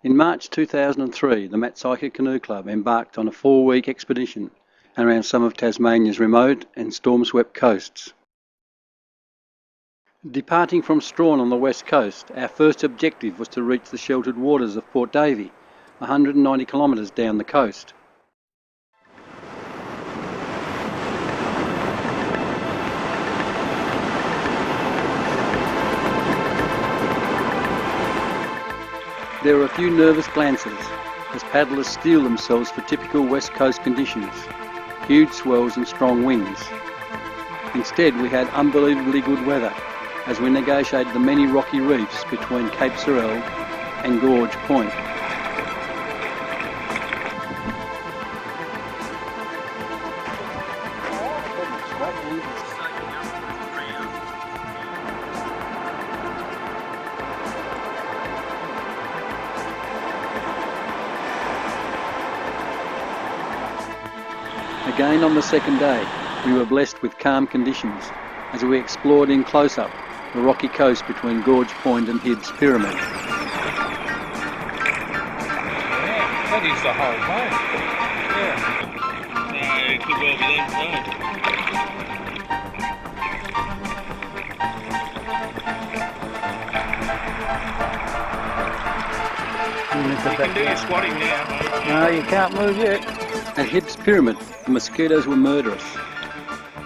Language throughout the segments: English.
In March 2003, the Maatsuyker Canoe Club embarked on a 4-week expedition around some of Tasmania's remote and storm-swept coasts. Departing from Strahan on the west coast, our first objective was to reach the sheltered waters of Port Davey, 190 kilometres down the coast. There were a few nervous glances as paddlers steel themselves for typical west coast conditions, huge swells and strong winds. Instead, we had unbelievably good weather as we negotiated the many rocky reefs between Cape Sorel and Gorge Point. Again on the second day, we were blessed with calm conditions as we explored in close-up the rocky coast between Gorge Point and Hibbs Pyramid. Yeah, that is the whole place. Yeah. No, it could well be them, you can do your squatting now. No, you can't move yet. At Hibbs Pyramid, the mosquitoes were murderous.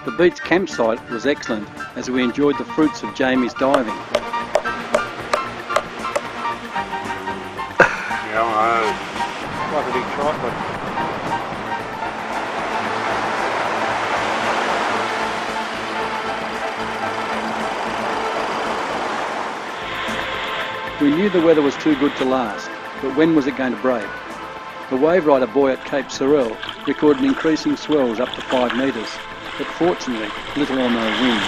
The beach campsite was excellent as we enjoyed the fruits of Jamie's diving. Yeah, I know. Like a big tripod. We knew the weather was too good to last, but when was it going to break? The wave rider buoy at Cape Sorel recorded increasing swells up to 5 metres, but fortunately little or no wind.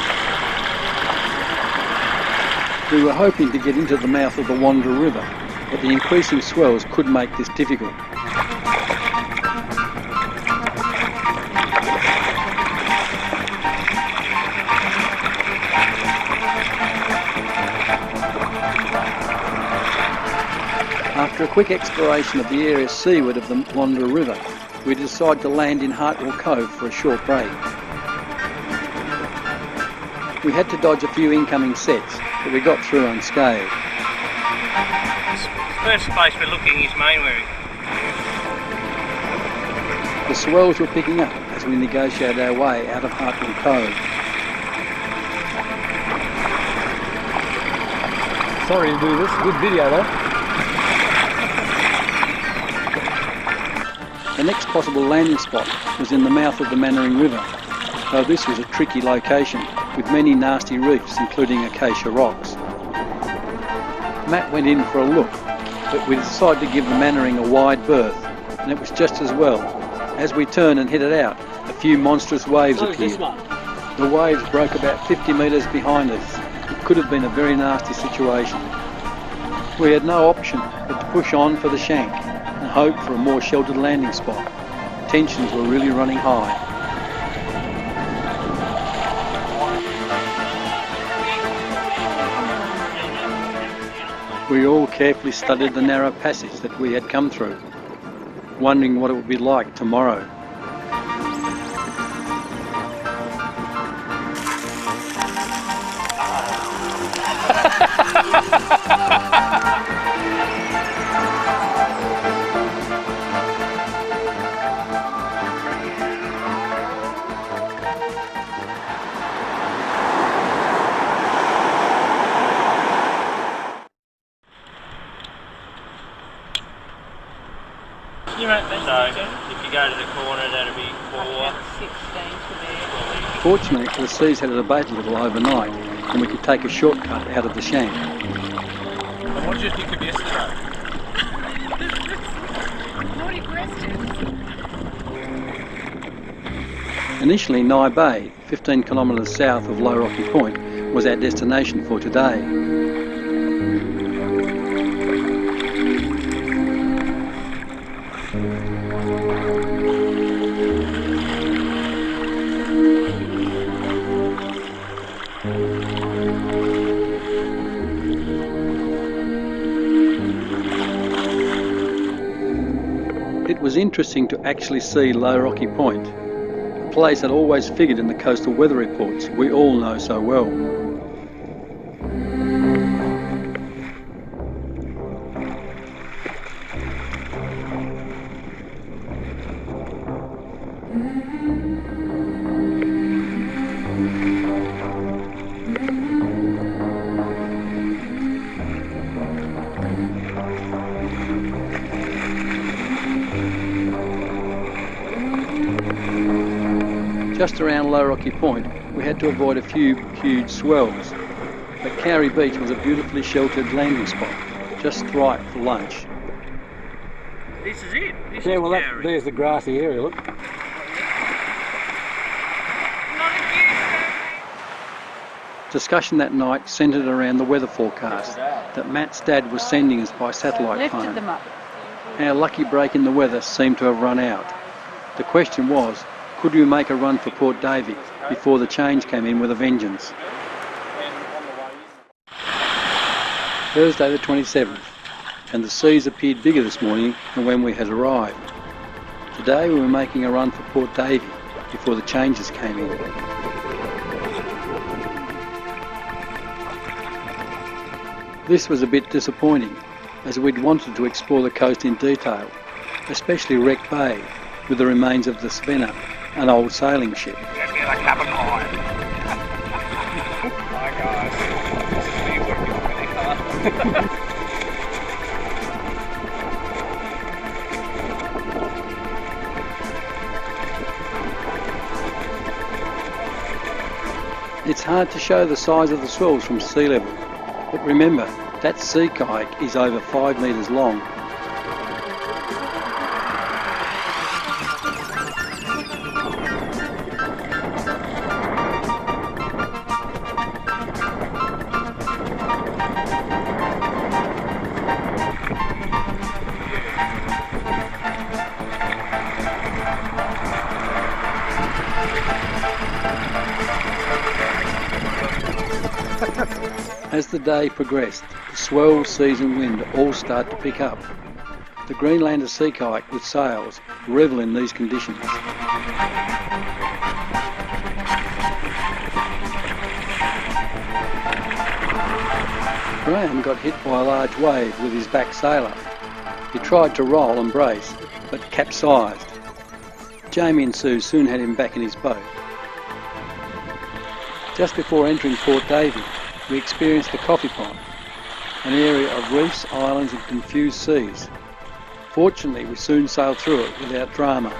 We were hoping to get into the mouth of the Wanderer River, but the increasing swells could make this difficult. After a quick exploration of the area seaward of the Wanderer River, we decided to land in Hartwell Cove for a short break. We had to dodge a few incoming sets, but we got through unscathed. First place we're looking is Mainwaring. The swells were picking up as we negotiated our way out of Hartwell Cove. Sorry to do this, good video though. The next possible landing spot was in the mouth of the Mannering River, though this was a tricky location with many nasty reefs including acacia rocks. Matt went in for a look, but we decided to give the Mannering a wide berth, and it was just as well. As we turned and headed out, a few monstrous waves appeared. The waves broke about 50 metres behind us. It could have been a very nasty situation. We had no option but to push on for the shank and hope for a more sheltered landing spot. Tensions were really running high. We all carefully studied the narrow passage that we had come through, wondering what it would be like tomorrow. So if you go to the corner, that'll be 4. 16 Fortunately, the seas had it abate a little overnight, and we could take a shortcut out of the shank. And what did you think of yesterday? Not aggressive. Initially, Nye Bay, 15 kilometres south of Low Rocky Point, was our destination for today. It was interesting to actually see Low Rocky Point, a place that always figured in the coastal weather reports we all know so well. Just around Low Rocky Point, we had to avoid a few huge swells, but Cowrie Beach was a beautifully sheltered landing spot, just right for lunch. This is it. This Yeah, is well, Cowrie. there's the grassy area, look. Discussion that night centred around the weather forecast that Matt's dad was sending us by satellite Lifted phone. them up. Our lucky break in the weather seemed to have run out. The question was, could we make a run for Port Davey before the change came in with a vengeance? Thursday the 27th, and the seas appeared bigger this morning than when we had arrived. Today we were making a run for Port Davey before the changes came in. This was a bit disappointing, as we'd wanted to explore the coast in detail, especially Wreck Bay, with the remains of the Svenna, an old sailing ship. Get me a cup of coffee. Hi guys. This is me working really hard. It's hard to show the size of the swells from sea level, but remember, that sea kayak is over 5 metres long. As the day progressed, the swell, seas and wind all start to pick up. The Greenlander sea kayak with sails revel in these conditions. Graham got hit by a large wave with his back sail up. He tried to roll and brace, but capsized. Jamie and Sue soon had him back in his boat. Just before entering Port Davey, we experienced the Coffee Pond, an area of reefs, islands and confused seas. Fortunately, we soon sailed through it without drama.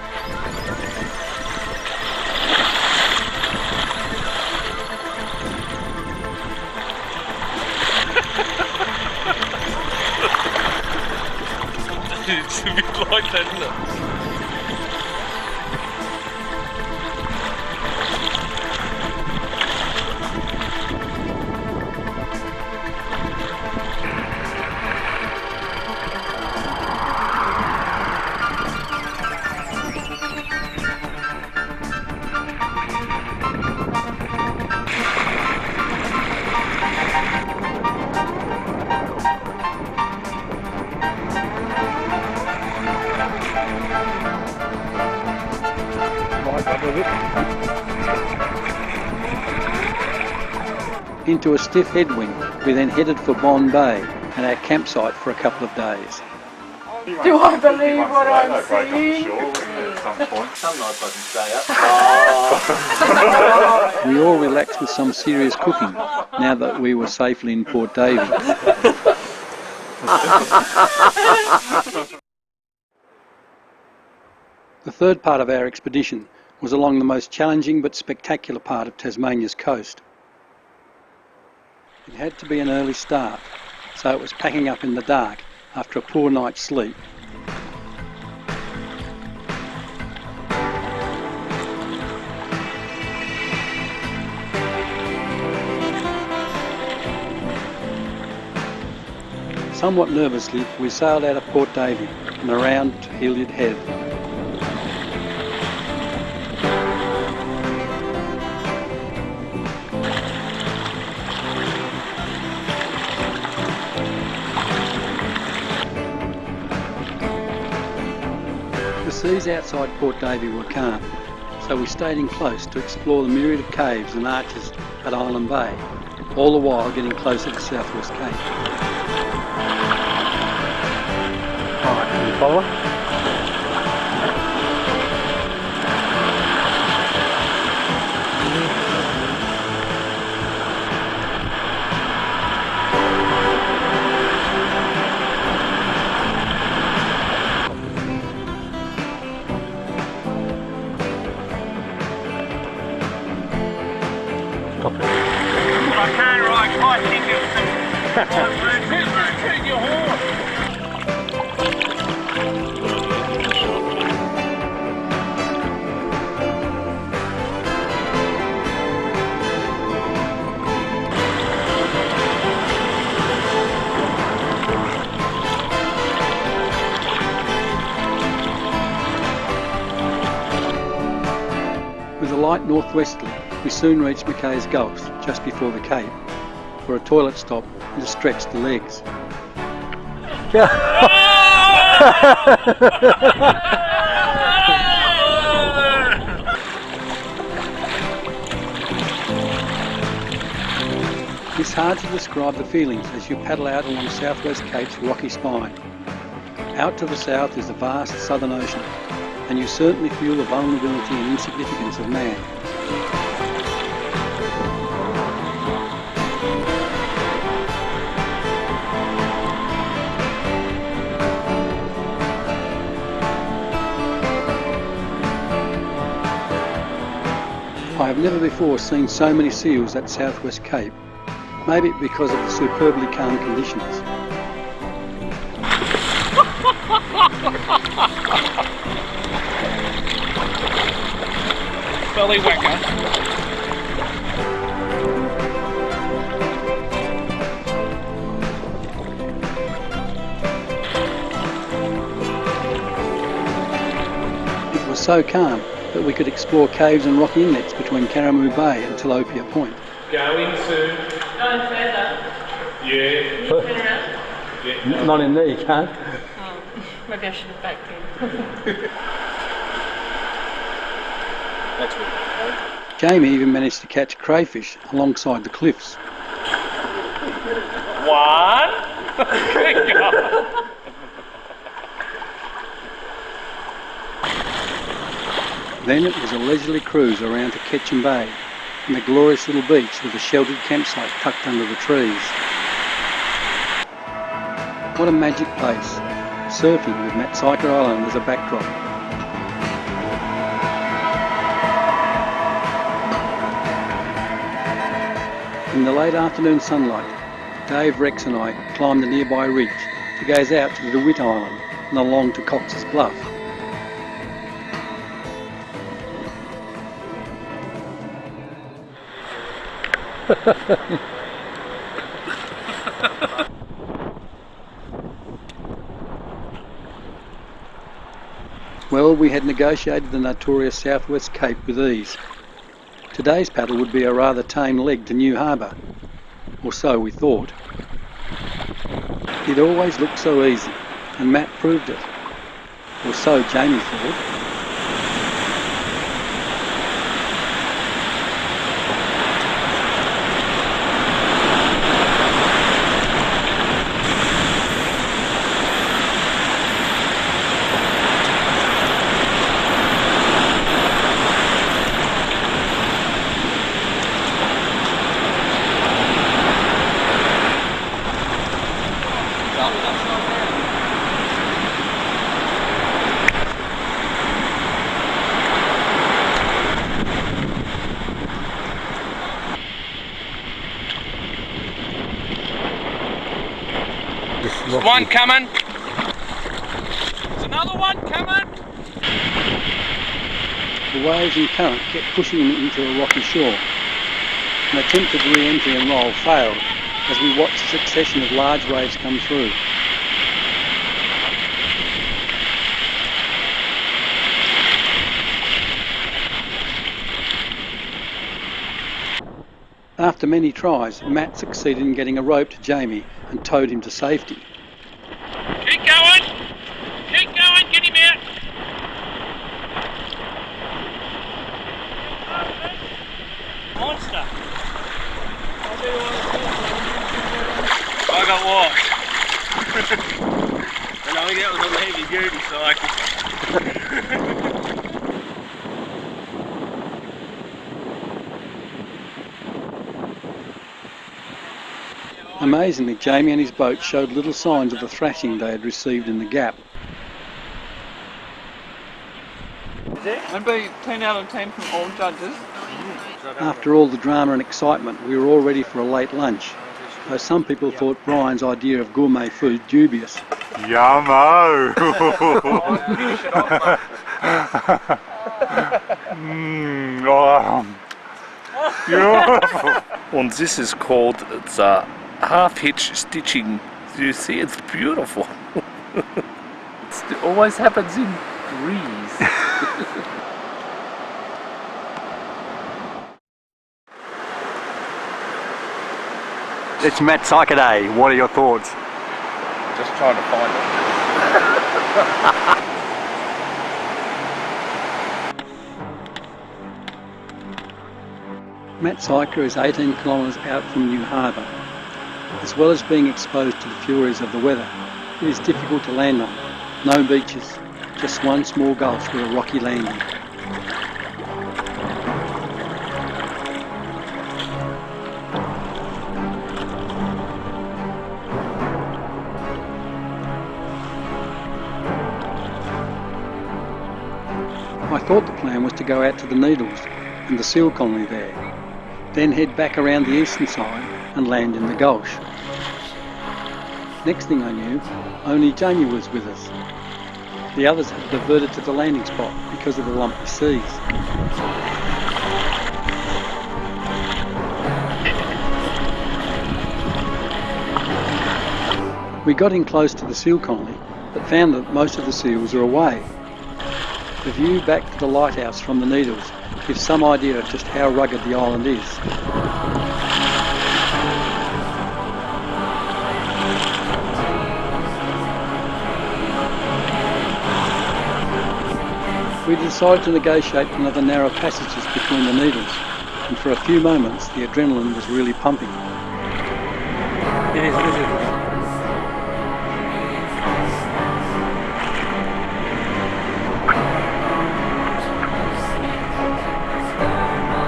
It's a bit like that, isn't it? Into a stiff headwind, we then headed for Bond Bay and our campsite for a couple of days. Do I believe what I'm seeing? Some nights I can stay up. We all relaxed with some serious cooking now that we were safely in Port Davey. The third part of our expedition was along the most challenging but spectacular part of Tasmania's coast. It had to be an early start, so it was packing up in the dark after a poor night's sleep. Somewhat nervously, we sailed out of Port Davey and around to Hilliard Head. seas outside Port Davey were calm, so we stayed in close to explore the myriad of caves and arches at Island Bay, all the while getting closer to South West Cape. Alright, can you follow? Stop it. I can't ride my fingers. Turn your horn. With a light northwesterly, we soon reached Mackay's Gulf just before the Cape for a toilet stop and to stretch the legs. It's hard to describe the feelings as you paddle out along South West Cape's rocky spine. Out to the south is the vast Southern Ocean, and you certainly feel the vulnerability and insignificance of man. I have never before seen so many seals at South West Cape, maybe because of the superbly calm conditions. Belly whacker. It was so calm that we could explore caves and rock inlets between Karamu Bay and Tilapia Point. Going soon. Going further. Yeah. Turn around. Yeah. Not in there, you can't. Oh, maybe I should have backed in. That's what. Jamie even managed to catch crayfish alongside the cliffs. One. Good God. Then it was a leisurely cruise around to Ketchum Bay and the glorious little beach with a sheltered campsite tucked under the trees. What a magic place, surfing with Maatsuyker Island as a backdrop. In the late afternoon sunlight, Dave, Rex and I climbed the nearby ridge to gaze out to DeWitt Island and along to Cox's Bluff. Well, we had negotiated the notorious South West Cape with ease. Today's paddle would be a rather tame leg to New Harbour, or so we thought. It always looked so easy, and Matt proved it, or so Jamie thought. There's one coming. There's another one coming. The waves and current kept pushing them into a rocky shore. An attempted re-entry and roll failed as we watched a succession of large waves come through. After many tries, Matt succeeded in getting a rope to Jamie and towed him to safety. Keep going. Keep going. Get him out. forgot what. And I think that was on the heavy duty cycle. Amazingly, Jamie and his boat showed little signs of the thrashing they had received in the gap. I'd be 10 out of 10 from all judges. After all the drama and excitement, we were all ready for a late lunch, though some people thought Brian's idea of gourmet food dubious. Yummo! Beautiful. And this is called the half-hitch stitching. You see, it's beautiful. It always happens in threes. It's Maatsuyker Day. What are your thoughts? Just trying to find it. Maatsuyker is 18 kilometres out from New Harbour. As well as being exposed to the furies of the weather, it is difficult to land on. No beaches, just one small gulch with a rocky landing. I thought the plan was to go out to the Needles and the seal colony there, then head back around the eastern side and land in the Gulch. Next thing I knew, only Jamie was with us. The others had diverted to the landing spot because of the lumpy seas. We got in close to the seal colony, but found that most of the seals are away. The view back to the lighthouse from the Needles gives some idea of just how rugged the island is. We decided to negotiate another narrow passages between the Needles, and for a few moments the adrenaline was really pumping. It is.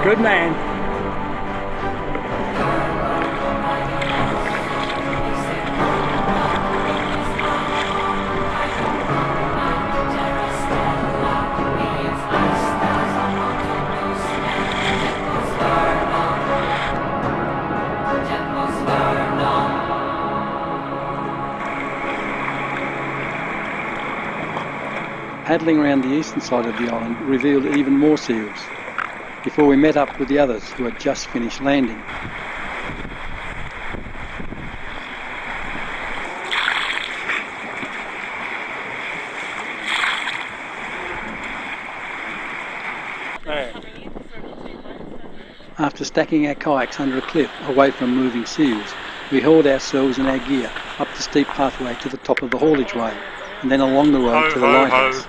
Good man. Paddling around the eastern side of the island revealed even more seals, before we met up with the others who had just finished landing. After stacking our kayaks under a cliff away from moving seals, we hauled ourselves and our gear up the steep pathway to the top of the haulage way, and then along the road to the lighthouse.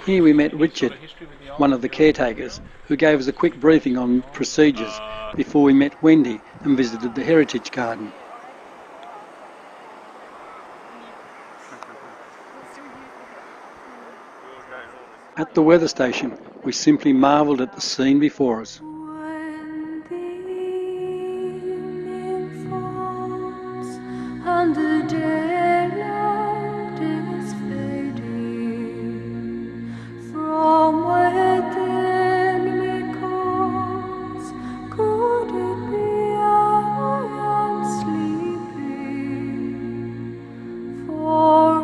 Here we met Richard, one of the caretakers, who gave us a quick briefing on procedures before we met Wendy and visited the Heritage Garden. At the weather station, we simply marvelled at the scene before us. When the evening falls and the daylight is fading, from within me calls, could it be I am sleeping? For a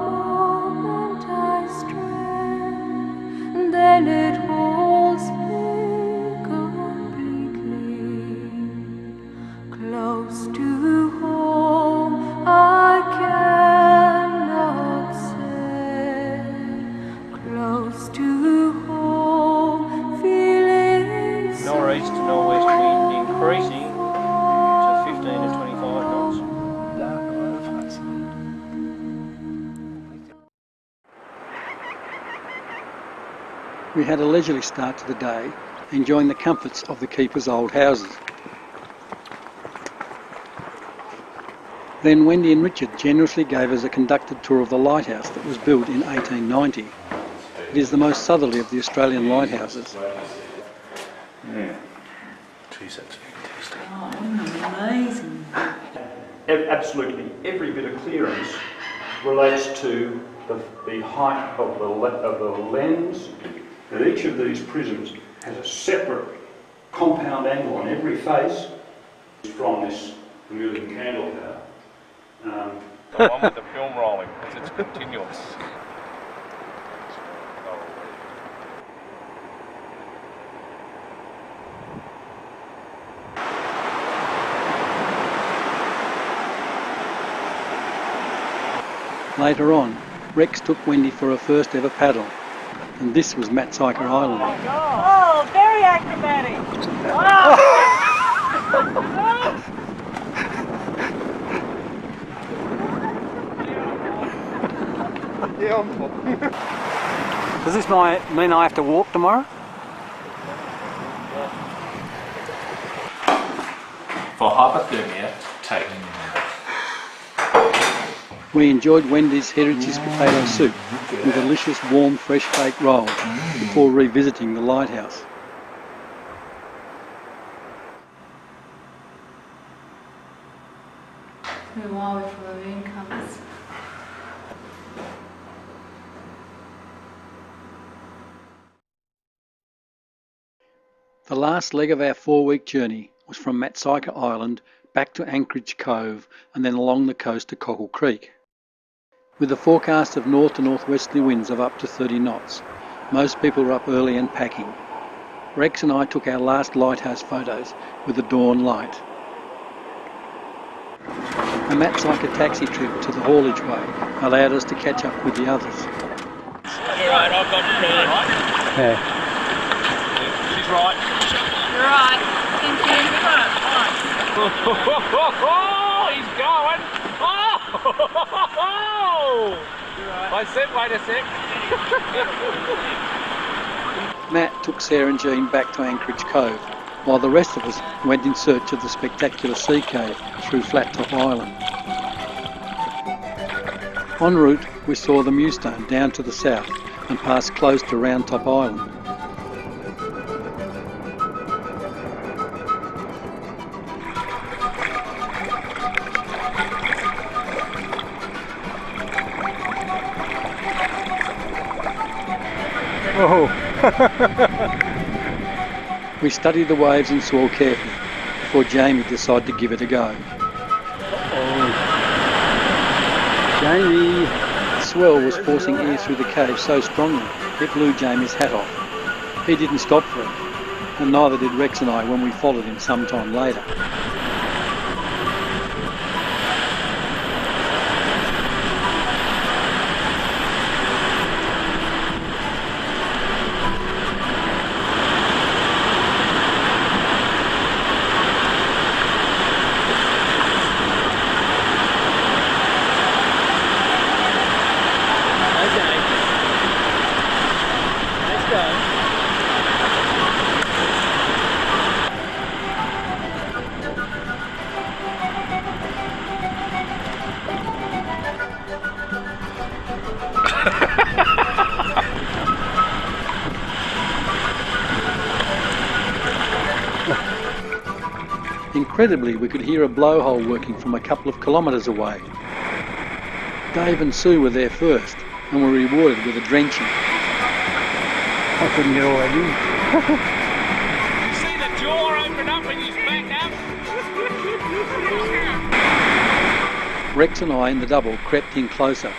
moment I stray, then it holds me We had a leisurely start to the day, enjoying the comforts of the keepers' old houses. Then Wendy and Richard generously gave us a conducted tour of the lighthouse that was built in 1890. It is the most southerly of the Australian lighthouses. Yeah. Jeez, that's fantastic. Oh, amazing. Absolutely every bit of clearance relates to the height of the lens. That each of these prisms has a separate compound angle on every face from this moving candle power. The one with the film rolling, because it's continuous. Later on, Rex took Wendy for her first ever paddle, and this was Maatsuyker Island. Oh, very acrobatic. Does this mean I have to walk tomorrow? For hypothermia, take. We enjoyed Wendy's heritage potato soup with delicious warm fresh baked rolls before revisiting the lighthouse. It's been a while before the moon comes. The last leg of our 4-week journey was from Maatsuyker Island back to Anchorage Cove and then along the coast to Cockle Creek. With a forecast of north to northwesterly winds of up to 30 knots, most people were up early and packing. Rex and I took our last lighthouse photos with the dawn light. A Maatsuyker taxi trip to the haulage way allowed us to catch up with the others. You're right, I've got you there, right? Yeah. She's right. You're right. Thank you. Oh, he's going! Oh! I said, wait a sec. Matt took Sarah and Jean back to Anchorage Cove, while the rest of us went in search of the spectacular sea cave through Flat Top Island. En route, we saw the Muse Stone down to the south and passed close to Round Top Island. We studied the waves and swell carefully before Jamie decided to give it a go. Jamie! The swell was forcing air through the cave so strongly it blew Jamie's hat off. He didn't stop for it, and neither did Rex and I when we followed him some time later. Incredibly, we could hear a blowhole working from a couple of kilometres away. Dave and Sue were there first and were rewarded with a drenching. I couldn't get all that in. You see the jaw open up when you back up? Rex and I in the double crept in closer.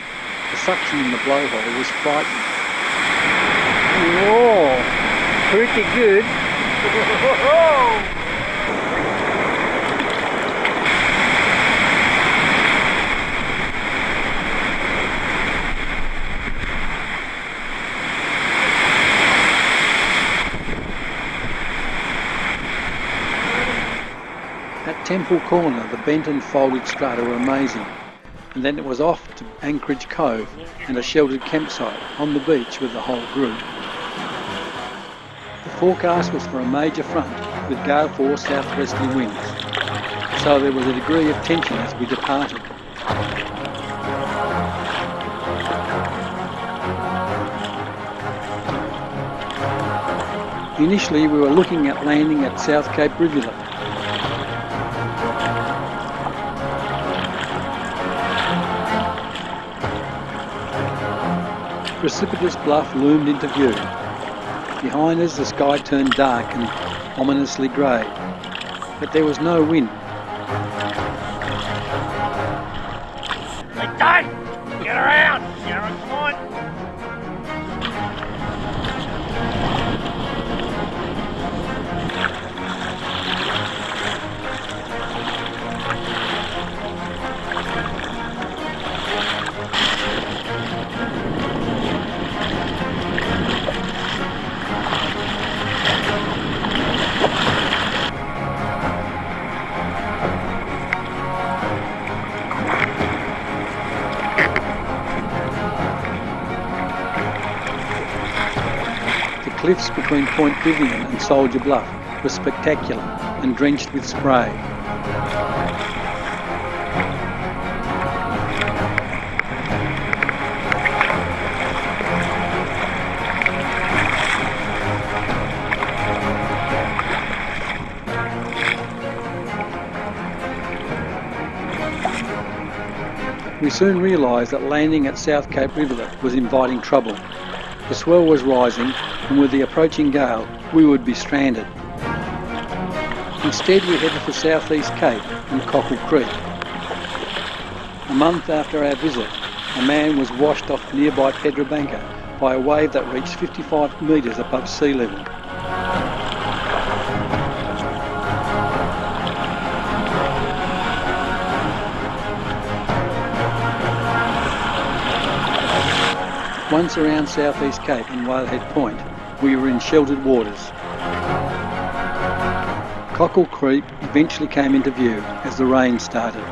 The suction in the blowhole was frightening. Oh, pretty good. At Temple Corner, the bent and folded strata were amazing, and then it was off to Anchorage Cove and a sheltered campsite on the beach with the whole group. forecast was for a major front with gale force southwesterly winds, so there was a degree of tension as we departed. Initially we were looking at landing at South Cape Rivulet. Precipitous bluff loomed into view. Behind us the sky turned dark and ominously grey, but there was no wind. Hey, Dave! Get around! Get around, come on! The cliffs between Point Vivian and Soldier Bluff were spectacular and drenched with spray. We soon realised that landing at South Cape Rivulet was inviting trouble. The swell was rising, and with the approaching gale, we would be stranded. Instead, we headed for South East Cape and Cockle Creek. A month after our visit, a man was washed off nearby Pedrobanca by a wave that reached 55 metres above sea level. Once around South East Cape and Whalehead Point, we were in sheltered waters. Cockle Creek eventually came into view as the rain started.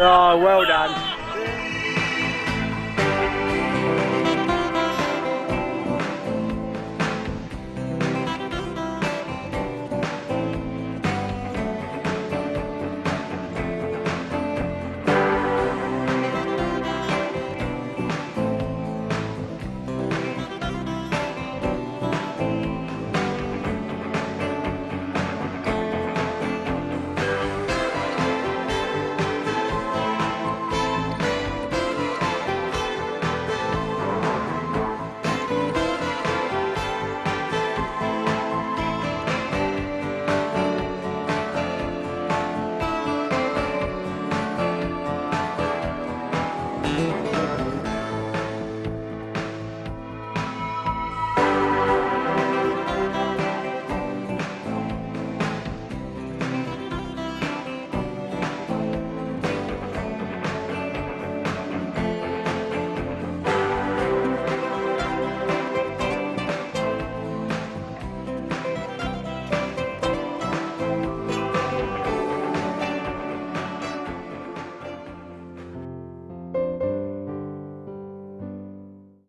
Oh, well done.